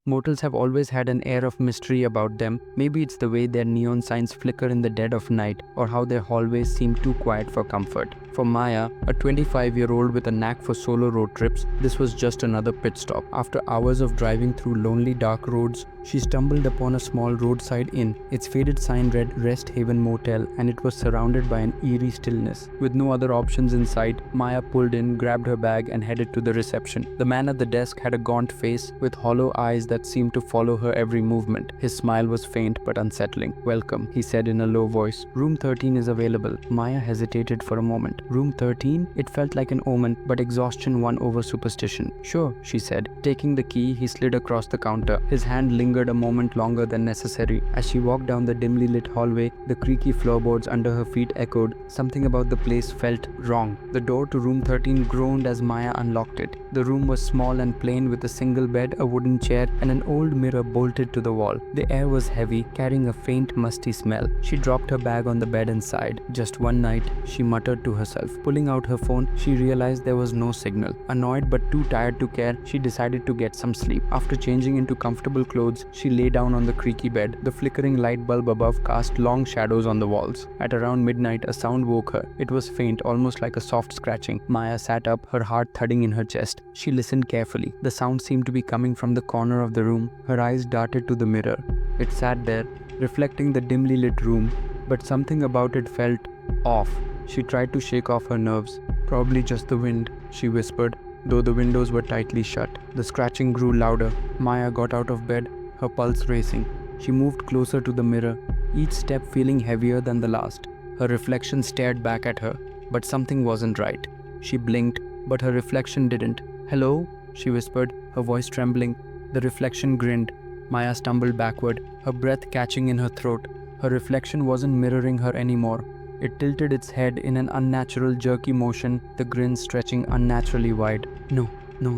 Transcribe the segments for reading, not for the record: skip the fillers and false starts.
Motels have always had an air of mystery about them. Maybe it's the way their neon signs flicker in the dead of night, or how their hallways seem too quiet for comfort. For Maya, a 25-year-old with a knack for solo road trips, this was just another pit stop. After hours of driving through lonely dark roads, she stumbled upon a small roadside inn. Its faded sign read Rest Haven Motel, and it was surrounded by an eerie stillness. With no other options in sight, Maya pulled in, grabbed her bag, and headed to the reception. The man at the desk had a gaunt face with hollow eyes that seemed to follow her every movement. His smile was faint but unsettling. "Welcome," he said in a low voice. "Room 13 is available." Maya hesitated for a moment. Room 13? It felt like an omen, but exhaustion won over superstition. "Sure," she said. Taking the key, he slid across the counter. His hand lingered a moment longer than necessary. As she walked down the dimly lit hallway, the creaky floorboards under her feet echoed. Something about the place felt wrong. The door to room 13 groaned as Maya unlocked it. The room was small and plain, with a single bed, a wooden chair, and an old mirror bolted to the wall. The air was heavy, carrying a faint, musty smell. She dropped her bag on the bed and sighed. Just one night, she muttered to herself. Pulling out her phone, she realized there was no signal. Annoyed but too tired to care, she decided to get some sleep. After changing into comfortable clothes, she lay down on the creaky bed. The flickering light bulb above cast long shadows on the walls. At around midnight, a sound woke her. It was faint, almost like a soft scratching. Maya sat up, her heart thudding in her chest. She listened carefully. The sound seemed to be coming from the corner of the room. Her eyes darted to the mirror. It sat there, reflecting the dimly lit room, but something about it felt off. She tried to shake off her nerves. "Probably just the wind," she whispered, though the windows were tightly shut. The scratching grew louder. Maya got out of bed, her pulse racing. She moved closer to the mirror, each step feeling heavier than the last. Her reflection stared back at her, but something wasn't right. She blinked, but her reflection didn't. "Hello?" she whispered, her voice trembling. The reflection grinned. Maya stumbled backward, her breath catching in her throat. Her reflection wasn't mirroring her anymore. It tilted its head in an unnatural, jerky motion, the grin stretching unnaturally wide. No,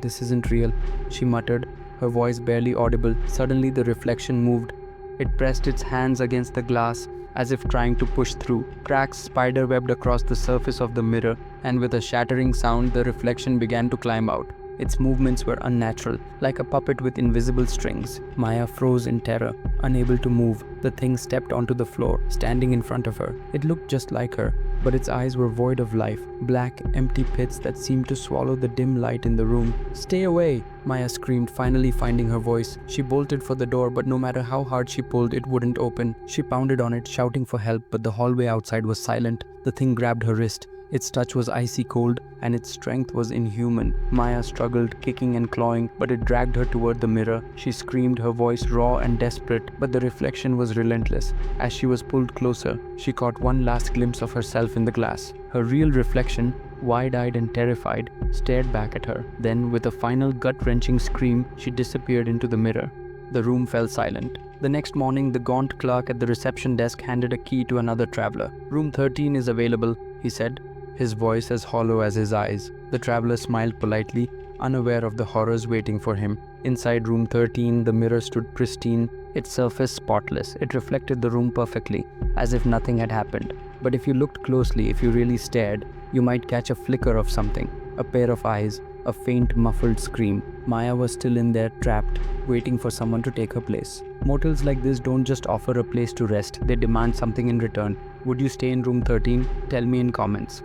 this isn't real," she muttered, her voice barely audible. Suddenly the reflection moved. It pressed its hands against the glass, as if trying to push through. Cracks spiderwebbed across the surface of the mirror, and with a shattering sound, the reflection began to climb out. Its movements were unnatural, like a puppet with invisible strings. Maya froze in terror, unable to move. The thing stepped onto the floor, standing in front of her. It looked just like her, but its eyes were void of life, black, empty pits that seemed to swallow the dim light in the room. "Stay away!" Maya screamed, finally finding her voice. She bolted for the door, but no matter how hard she pulled, it wouldn't open. She pounded on it, shouting for help, but the hallway outside was silent. The thing grabbed her wrist. Its touch was icy cold, and its strength was inhuman. Maya struggled, kicking and clawing, but it dragged her toward the mirror. She screamed, her voice raw and desperate, but the reflection was relentless. As she was pulled closer, she caught one last glimpse of herself in the glass. Her real reflection, wide-eyed and terrified, stared back at her. Then, with a final gut-wrenching scream, she disappeared into the mirror. The room fell silent. The next morning, the gaunt clerk at the reception desk handed a key to another traveler. "Room 13 is available," he said, his voice as hollow as his eyes. The traveler smiled politely, unaware of the horrors waiting for him. Inside room 13, the mirror stood pristine, its surface spotless. It reflected the room perfectly, as if nothing had happened. But if you looked closely, if you really stared, you might catch a flicker of something, a pair of eyes, a faint muffled scream. Maya was still in there, trapped, waiting for someone to take her place. Motels like this don't just offer a place to rest, they demand something in return. Would you stay in room 13? Tell me in comments.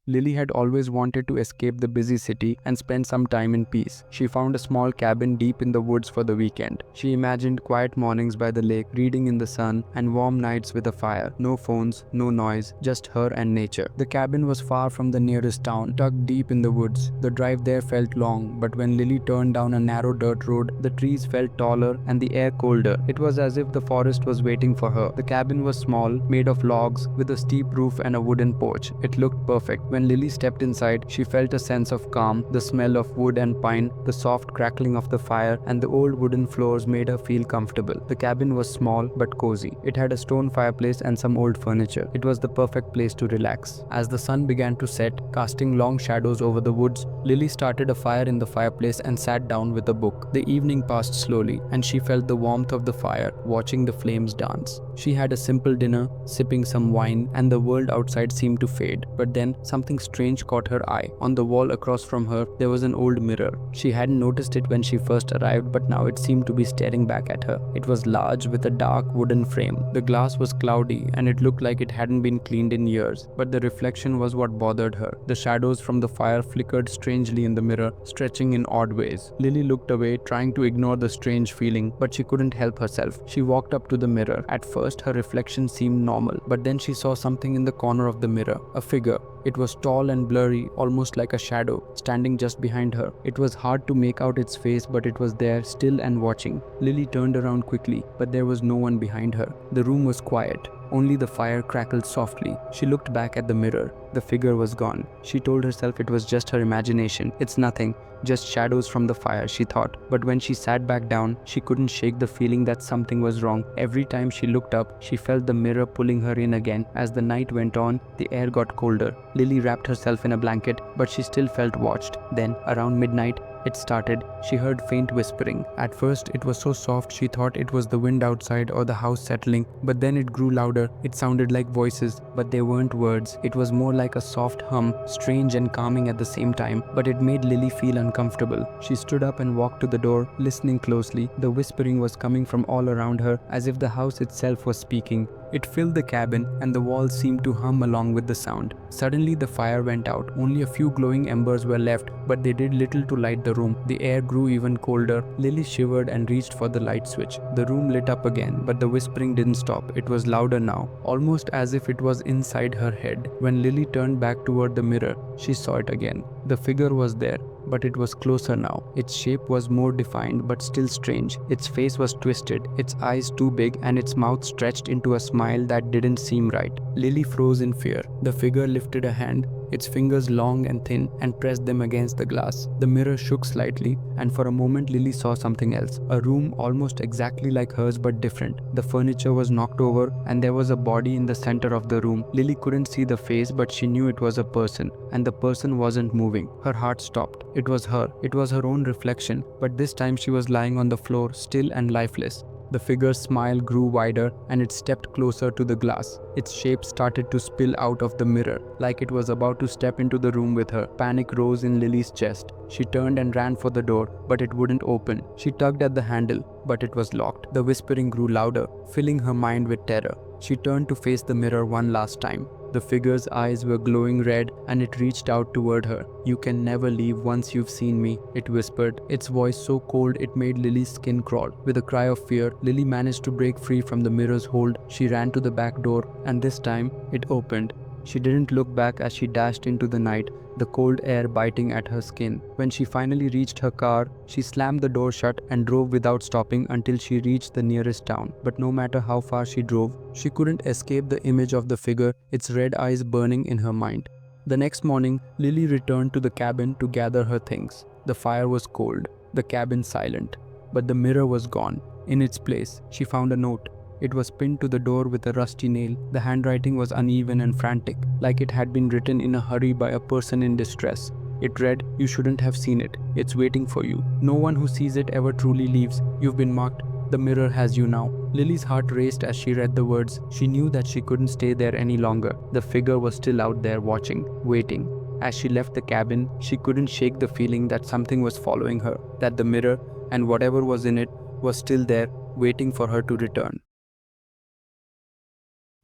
Lily had always wanted to escape the busy city and spend some time in peace. She found a small cabin deep in the woods for the weekend. She imagined quiet mornings by the lake, reading in the sun, and warm nights with a fire. No phones, no noise, just her and nature. The cabin was far from the nearest town, tucked deep in the woods. The drive there felt long, but when Lily turned down a narrow dirt road, the trees felt taller and the air colder. It was as if the forest was waiting for her. The cabin was small, made of logs, with a steep roof and a wooden porch. It looked perfect. When Lily stepped inside, she felt a sense of calm. The smell of wood and pine, the soft crackling of the fire, and the old wooden floors made her feel comfortable. The cabin was small but cozy. It had a stone fireplace and some old furniture. It was the perfect place to relax. As the sun began to set, casting long shadows over the woods, Lily started a fire in the fireplace and sat down with a book. The evening passed slowly, and she felt the warmth of the fire, watching the flames dance. She had a simple dinner, sipping some wine, and the world outside seemed to fade. But then something something strange caught her eye. On the wall across from her, there was an old mirror. She hadn't noticed it when she first arrived, but now it seemed to be staring back at her. It was large with a dark wooden frame. The glass was cloudy and it looked like it hadn't been cleaned in years, but the reflection was what bothered her. The shadows from the fire flickered strangely in the mirror, stretching in odd ways. Lily looked away, trying to ignore the strange feeling, but she couldn't help herself. She walked up to the mirror. At first, her reflection seemed normal, but then she saw something in the corner of the mirror. A figure. It was tall and blurry, almost like a shadow, standing just behind her. It was hard to make out its face, but it was there, still and watching. Lily turned around quickly, but there was no one behind her. The room was quiet. Only the fire crackled softly. She looked back at the mirror. The figure was gone. She told herself it was just her imagination. It's nothing, just shadows from the fire, she thought. But when she sat back down, she couldn't shake the feeling that something was wrong. Every time she looked up, she felt the mirror pulling her in again. As the night went on, the air got colder. Lily wrapped herself in a blanket, but she still felt watched. Then, around midnight, it started. She heard faint whispering. At first, it was so soft she thought it was the wind outside or the house settling, but then it grew louder. It sounded like voices, but they weren't words. It was more like a soft hum, strange and calming at the same time, but it made Lily feel uncomfortable. She stood up and walked to the door, listening closely. The whispering was coming from all around her, as if the house itself was speaking. It filled the cabin, and the walls seemed to hum along with the sound. Suddenly, the fire went out. Only a few glowing embers were left, but they did little to light the room. The air grew even colder. Lily shivered and reached for the light switch. The room lit up again, but the whispering didn't stop. It was louder now, almost as if it was inside her head. When Lily turned back toward the mirror, she saw it again. The figure was there, but it was closer now. Its shape was more defined but still strange. Its face was twisted, its eyes too big, and its mouth stretched into a smile that didn't seem right. Lily froze in fear. The figure lifted a hand, its fingers long and thin, and pressed them against the glass. The mirror shook slightly, and for a moment Lily saw something else. A room almost exactly like hers but different. The furniture was knocked over, and there was a body in the center of the room. Lily couldn't see the face, but she knew it was a person, and the person wasn't moving. Her heart stopped. It was her. It was her own reflection, but this time she was lying on the floor, still and lifeless. The figure's smile grew wider and it stepped closer to the glass. Its shape started to spill out of the mirror, like it was about to step into the room with her. Panic rose in Lily's chest. She turned and ran for the door, but it wouldn't open. She tugged at the handle, but it was locked. The whispering grew louder, filling her mind with terror. She turned to face the mirror one last time. The figure's eyes were glowing red and it reached out toward her. "You can never leave once you've seen me," it whispered, its voice so cold it made Lily's skin crawl. With a cry of fear, Lily managed to break free from the mirror's hold. She ran to the back door, and this time, it opened. She didn't look back as she dashed into the night, the cold air biting at her skin. When she finally reached her car, she slammed the door shut and drove without stopping until she reached the nearest town. But no matter how far she drove, she couldn't escape the image of the figure, its red eyes burning in her mind. The next morning, Lily returned to the cabin to gather her things. The fire was cold, the cabin silent, but the mirror was gone. In its place, she found a note. It was pinned to the door with a rusty nail. The handwriting was uneven and frantic, like it had been written in a hurry by a person in distress. It read, "You shouldn't have seen it. It's waiting for you. No one who sees it ever truly leaves. You've been marked. The mirror has you now." Lily's heart raced as she read the words. She knew that she couldn't stay there any longer. The figure was still out there watching, waiting. As she left the cabin, she couldn't shake the feeling that something was following her, that the mirror and whatever was in it was still there, waiting for her to return.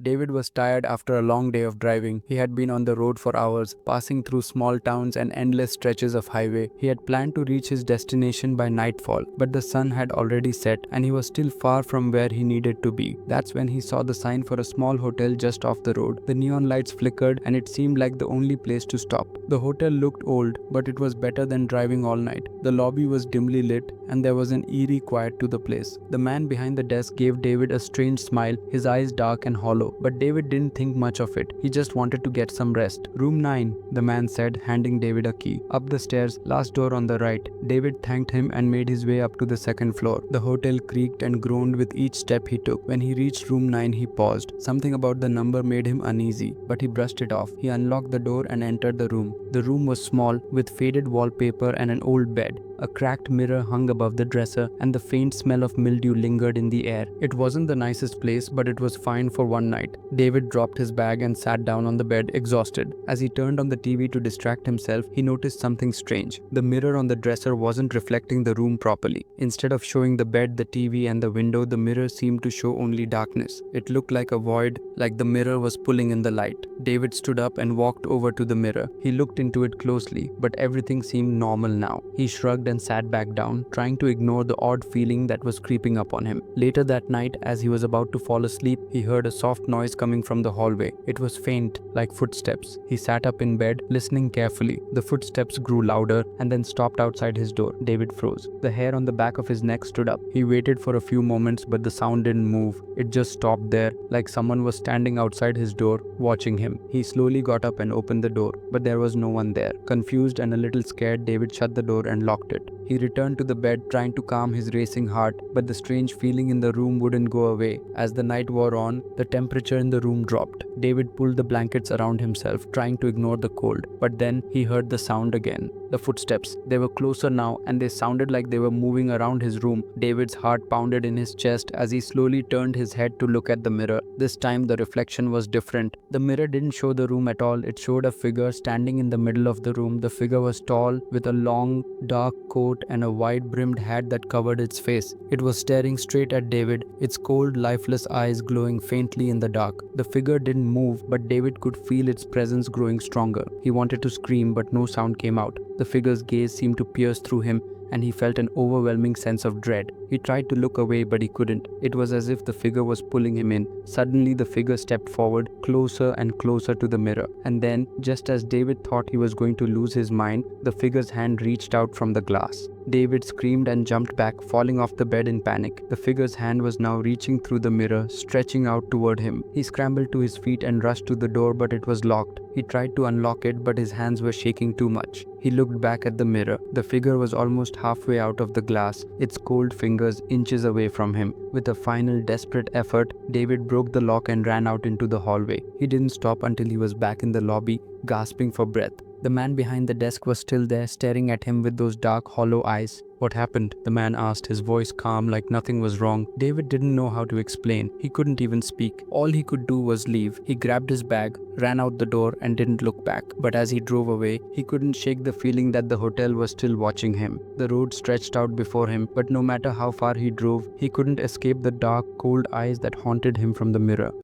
David was tired after a long day of driving. He had been on the road for hours, passing through small towns and endless stretches of highway. He had planned to reach his destination by nightfall, but the sun had already set and he was still far from where he needed to be. That's when he saw the sign for a small hotel just off the road. The neon lights flickered and it seemed like the only place to stop. The hotel looked old, but it was better than driving all night. The lobby was dimly lit and there was an eerie quiet to the place. The man behind the desk gave David a strange smile, his eyes dark and hollow. But David didn't think much of it. He just wanted to get some rest. "Room 9, the man said, handing David a key. "Up the stairs, last door on the right." David thanked him and made his way up to the second floor. The hotel creaked and groaned with each step he took. When he reached room 9, he paused. Something about the number made him uneasy, but he brushed it off. He unlocked the door and entered the room. The room was small, with faded wallpaper and an old bed. A cracked mirror hung above the dresser, and the faint smell of mildew lingered in the air. It wasn't the nicest place, but it was fine for one night. night. David dropped his bag and sat down on the bed, exhausted. As he turned on the TV to distract himself, he noticed something strange. The mirror on the dresser wasn't reflecting the room properly. Instead of showing the bed, the TV, and the window, the mirror seemed to show only darkness. It looked like a void, like the mirror was pulling in the light. David stood up and walked over to the mirror. He looked into it closely, but everything seemed normal now. He shrugged and sat back down, trying to ignore the odd feeling that was creeping up on him. Later that night, as he was about to fall asleep, he heard a soft noise coming from the hallway. It was faint, like footsteps. He sat up in bed, listening carefully. The footsteps grew louder and then stopped outside his door. David froze. The hair on the back of his neck stood up. He waited for a few moments, but the sound didn't move. It just stopped there, like someone was standing outside his door, watching him. He slowly got up and opened the door, but there was no one there. Confused and a little scared, David shut the door and locked it. He returned to the bed, trying to calm his racing heart, but the strange feeling in the room wouldn't go away. As the night wore on, the temperature in the room dropped. David pulled the blankets around himself, trying to ignore the cold, but then he heard the sound again. The footsteps. They were closer now, and they sounded like they were moving around his room. David's heart pounded in his chest as he slowly turned his head to look at the mirror. This time the reflection was different. The mirror didn't show the room at all. It showed a figure standing in the middle of the room. The figure was tall, with a long, dark coat and a wide-brimmed hat that covered its face. It was staring straight at David, its cold, lifeless eyes glowing faintly in the dark. The figure didn't move, but David could feel its presence growing stronger. He wanted to scream, but no sound came out. The figure's gaze seemed to pierce through him, and he felt an overwhelming sense of dread. He tried to look away, but he couldn't. It was as if the figure was pulling him in. Suddenly, the figure stepped forward, closer and closer to the mirror. And then, just as David thought he was going to lose his mind, the figure's hand reached out from the glass. David screamed and jumped back, falling off the bed in panic. The figure's hand was now reaching through the mirror, stretching out toward him. He scrambled to his feet and rushed to the door, but it was locked. He tried to unlock it, but his hands were shaking too much. He looked back at the mirror. The figure was almost halfway out of the glass, its cold fingers inches away from him. With a final desperate effort, David broke the lock and ran out into the hallway. He didn't stop until he was back in the lobby, gasping for breath. The man behind the desk was still there, staring at him with those dark, hollow eyes. "What happened?" the man asked, his voice calm, like nothing was wrong. David didn't know how to explain. He couldn't even speak. All he could do was leave. He grabbed his bag, ran out the door, and didn't look back. But as he drove away, he couldn't shake the feeling that the hotel was still watching him. The road stretched out before him, but no matter how far he drove, he couldn't escape the dark, cold eyes that haunted him from the mirror.